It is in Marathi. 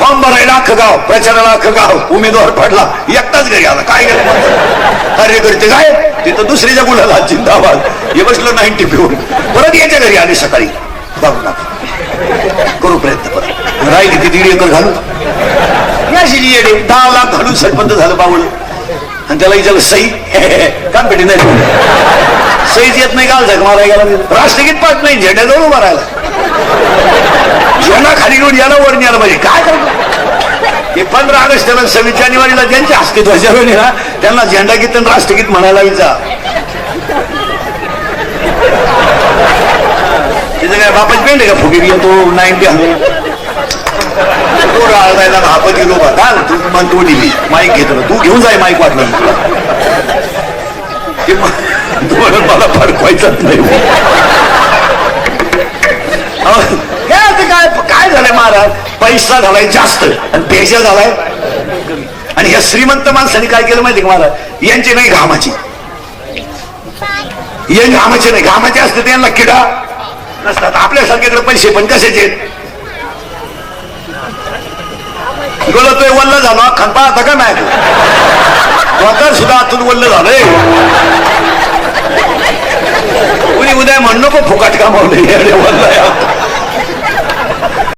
फॉर्म भरायला अख्खं गाव, प्रचाराला अख्खं गाव, उमेदवार पडला, एकटाच घरी आला. काय गेलं अरे करते काय तिथं दुसरीच्या गुलाला जिंदाबाद. हे बसलो 90 पिऊन परत याच्या घरी आले सकाळी. बघू ना करू प्रयत्न परत राहिली ती 1.5 एकर घालून याशी येडे 10 लाख घालून सरपंच झालं बावळ. आणि त्याला विचारलं सई काम पेटी नाही सईच येत नाही, काल झक मारायला गेला. राष्ट्रगीत पाठ नाही, झेंड्याजवळ उभा राहिला. झेंडा खाली घेऊन याला वर न्यायला पाहिजे. काय करतो 15 ऑगस्ट त्याला 26 जानेवारीला ज्यांच्या अस्तित्वाच्या वेळी ना त्यांना झेंडा गीत आणि राष्ट्रगीत म्हणायला विचार. तिथं काय बापाची पेंड आहे का फुगीर येतो 90 तो राळायला हापत गेलो बा काल तू मन तो दिली माईक घेतो तू घेऊन जाय माईक वाटलं मला फडकवायचंच नाही. काय काय झालंय महाराज, पैसा झालाय जास्त आणि पेशा झालाय. आणि ह्या श्रीमंत माणसाने काय केलं माहिती का महाराज, यांचे नाही घामाची, हे घामाचे नाही, घामाचे असते त्यांना किडा नसतात. आपल्यासारख्याकडे पैसे पण कशाचे गलतोय वल्ल झालो खंपा आता का नाही स्वतः सुद्धा आतून वल्ल झालंय. कुणी उद्या म्हण नको फुकाट कामावले वल्ल